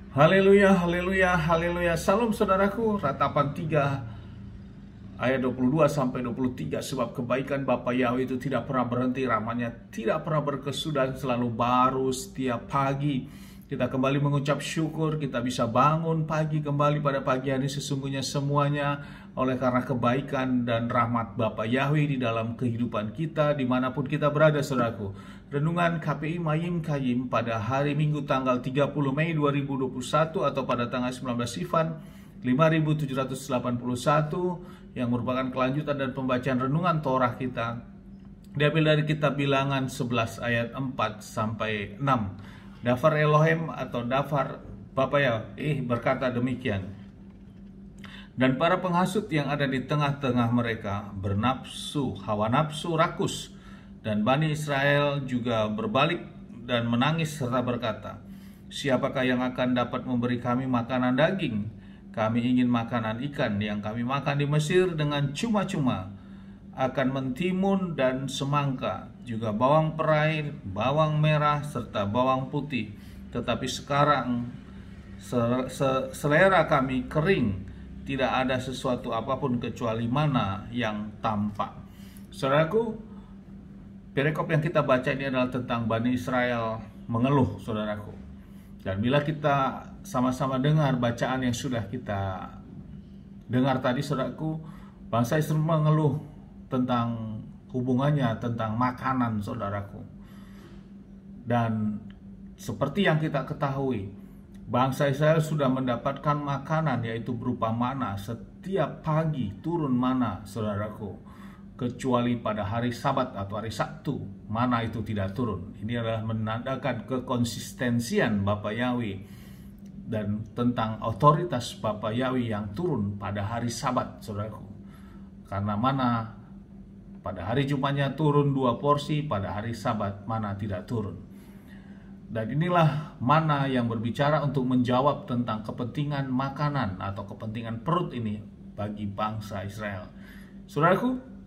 Haleluya, haleluya, haleluya. Salam saudaraku, Ratapan 3 ayat 22 sampai 23. Sebab kebaikan Bapa Yahweh itu tidak pernah berhenti, rahmatnya tidak pernah berkesudahan, selalu baru setiap pagi. Kita kembali mengucap syukur, kita bisa bangun pagi kembali pada pagi hari sesungguhnya semuanya oleh karena kebaikan dan rahmat Bapa Yahweh di dalam kehidupan kita dimanapun kita berada saudaraku. Renungan KPI Mayim Kayim pada hari Minggu tanggal 30 Mei 2021 atau pada tanggal 19 Sivan 5781 yang merupakan kelanjutan dan pembacaan renungan Torah kita diambil dari kitab Bilangan 11 ayat 4 sampai 6. Dafar Elohim atau Dafar Bapa Yahweh berkata demikian. Dan para penghasut yang ada di tengah-tengah mereka bernafsu, hawa nafsu rakus. Dan Bani Israel juga berbalik dan menangis serta berkata, siapakah yang akan dapat memberi kami makanan daging? Kami ingin makanan ikan yang kami makan di Mesir dengan cuma-cuma. Akan mentimun dan semangka, juga bawang perai, bawang merah, serta bawang putih. Tetapi sekarang selera kami kering, tidak ada sesuatu apapun kecuali mana yang tampak. Saudaraku, perikop yang kita baca ini adalah tentang Bani Israel mengeluh, saudaraku. Dan bila kita sama-sama dengar bacaan yang sudah kita dengar tadi, saudaraku, bangsa Israel mengeluh tentang hubungannya, tentang makanan, saudaraku. Dan seperti yang kita ketahui, bangsa Israel sudah mendapatkan makanan, yaitu berupa mana. Setiap pagi turun mana, saudaraku. Kecuali pada hari Sabat atau hari Sabtu, mana itu tidak turun. Ini adalah menandakan kekonsistensian Bapa Yahweh dan tentang otoritas Bapa Yahweh yang turun pada hari Sabat, saudaraku. Karena mana pada hari Jumatnya turun 2 porsi, pada hari Sabat mana tidak turun. Dan inilah mana yang berbicara untuk menjawab tentang kepentingan makanan atau kepentingan perut ini bagi bangsa Israel. Saudaraku,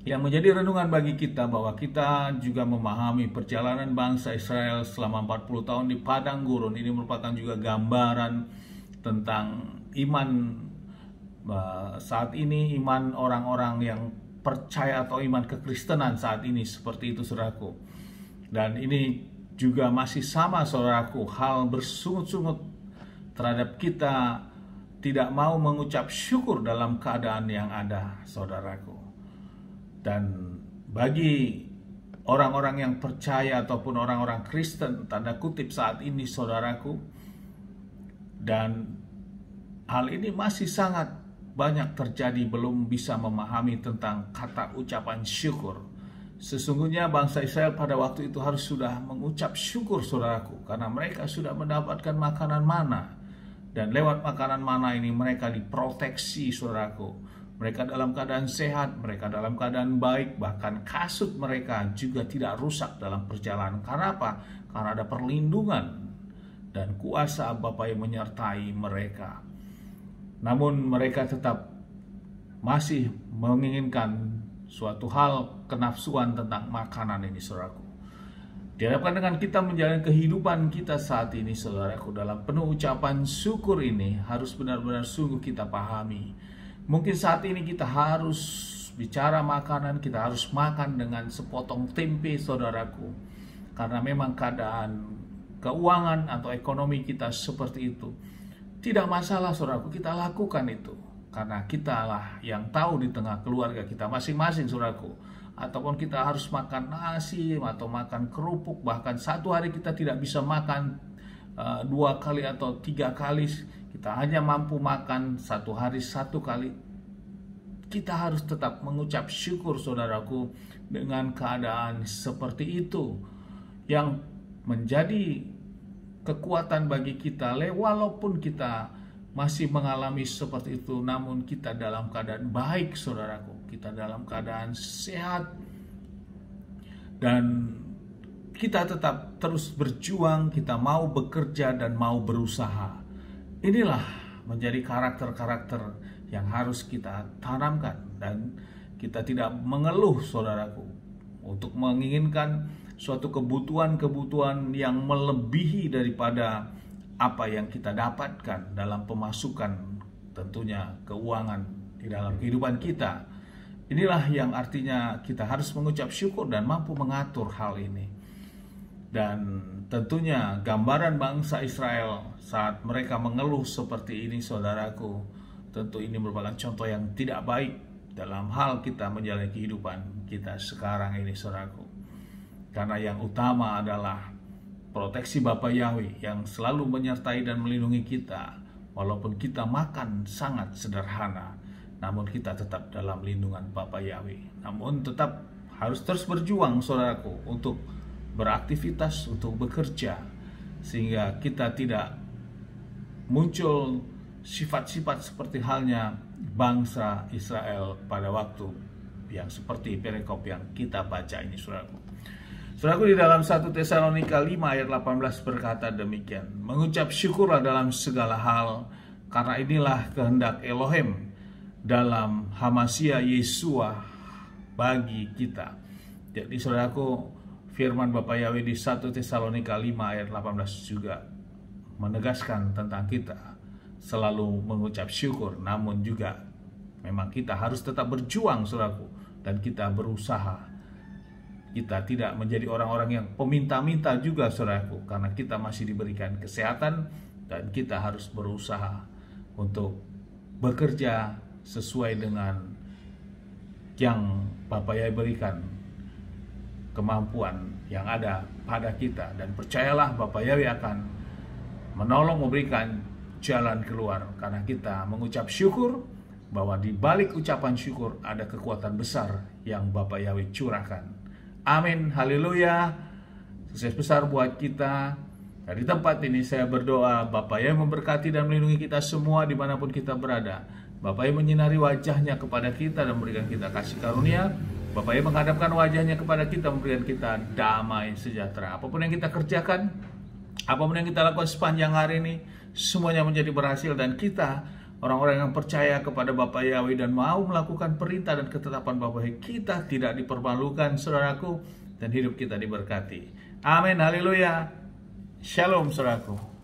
yang menjadi renungan bagi kita bahwa kita juga memahami perjalanan bangsa Israel selama 40 tahun di padang gurun. Ini merupakan juga gambaran tentang iman saat ini, iman orang-orang yang percaya atau iman kekristenan saat ini seperti itu, saudaraku. Dan ini juga masih sama, saudaraku, hal bersungut-sungut terhadap kita tidak mau mengucap syukur dalam keadaan yang ada, saudaraku. Dan bagi orang-orang yang percaya ataupun orang-orang Kristen tanda kutip saat ini, saudaraku, dan hal ini masih sangat banyak terjadi, belum bisa memahami tentang kata ucapan syukur. Sesungguhnya bangsa Israel pada waktu itu harus sudah mengucap syukur, saudaraku, karena mereka sudah mendapatkan makanan mana. Dan lewat makanan mana ini mereka diproteksi, saudaraku. Mereka dalam keadaan sehat, mereka dalam keadaan baik, bahkan kasut mereka juga tidak rusak dalam perjalanan. Karena apa? Karena ada perlindungan dan kuasa Bapa yang menyertai mereka. Namun mereka tetap masih menginginkan suatu hal kenafsuan tentang makanan ini, saudaraku. Diharapkan dengan kita menjalani kehidupan kita saat ini, saudaraku, dalam penuh ucapan syukur ini harus benar-benar sungguh kita pahami. Mungkin saat ini kita harus bicara makanan, kita harus makan dengan sepotong tempe, saudaraku. Karena memang keadaan keuangan atau ekonomi kita seperti itu. Tidak masalah, saudaraku, kita lakukan itu. Karena kitalah yang tahu di tengah keluarga kita masing-masing, saudaraku. Ataupun kita harus makan nasi atau makan kerupuk. Bahkan satu hari kita tidak bisa makan 2 kali atau 3 kali. Kita hanya mampu makan satu hari 1 kali. Kita harus tetap mengucap syukur, saudaraku, dengan keadaan seperti itu. Yang menjadi kekuatan bagi kita, walaupun kita masih mengalami seperti itu, namun kita dalam keadaan baik, saudaraku. Kita dalam keadaan sehat. Dan kita tetap terus berjuang, kita mau bekerja dan mau berusaha. Inilah menjadi karakter-karakter yang harus kita tanamkan. Dan kita tidak mengeluh, saudaraku, untuk menginginkan suatu kebutuhan-kebutuhan yang melebihi daripada apa yang kita dapatkan dalam pemasukan, tentunya keuangan di dalam kehidupan kita. Inilah yang artinya kita harus mengucap syukur dan mampu mengatur hal ini. Dan tentunya gambaran bangsa Israel saat mereka mengeluh seperti ini, saudaraku, tentu ini merupakan contoh yang tidak baik dalam hal kita menjalani kehidupan kita sekarang ini, saudaraku. Karena yang utama adalah proteksi Bapa Yahweh yang selalu menyertai dan melindungi kita. Walaupun kita makan sangat sederhana, namun kita tetap dalam lindungan Bapa Yahweh. Namun tetap harus terus berjuang, saudaraku, untuk beraktivitas, untuk bekerja, sehingga kita tidak muncul sifat-sifat seperti halnya bangsa Israel pada waktu yang seperti perikop yang kita baca ini, saudaraku. Saudaraku, di dalam 1 Tesalonika 5 ayat 18 berkata demikian, mengucap syukurlah dalam segala hal, karena inilah kehendak Elohim dalam Hamasia Yesua bagi kita. Jadi saudaraku, firman Bapa Yahweh di 1 Tesalonika 5 ayat 18 juga menegaskan tentang kita selalu mengucap syukur, namun juga memang kita harus tetap berjuang, saudaraku, dan kita berusaha. Kita tidak menjadi orang-orang yang peminta-minta juga, saudaraku, karena kita masih diberikan kesehatan dan kita harus berusaha untuk bekerja sesuai dengan yang Bapa Yahweh berikan, kemampuan yang ada pada kita. Dan percayalah, Bapa Yahweh akan menolong, memberikan jalan keluar, karena kita mengucap syukur bahwa di balik ucapan syukur ada kekuatan besar yang Bapa Yahweh curahkan. Amin, haleluya. Sukses besar buat kita. Dari tempat ini saya berdoa Bapa Yahweh memberkati dan melindungi kita semua dimanapun kita berada. Bapa Yahweh menyinari wajahnya kepada kita dan memberikan kita kasih karunia. Bapa Yahweh menghadapkan wajahnya kepada kita, memberikan kita damai sejahtera. Apapun yang kita kerjakan, apapun yang kita lakukan sepanjang hari ini, semuanya menjadi berhasil. Dan kita, orang-orang yang percaya kepada Bapa Yahweh dan mau melakukan perintah dan ketetapan Bapa Yahweh, kita tidak dipermalukan, saudaraku, dan hidup kita diberkati. Amin, haleluya. Shalom, saudaraku.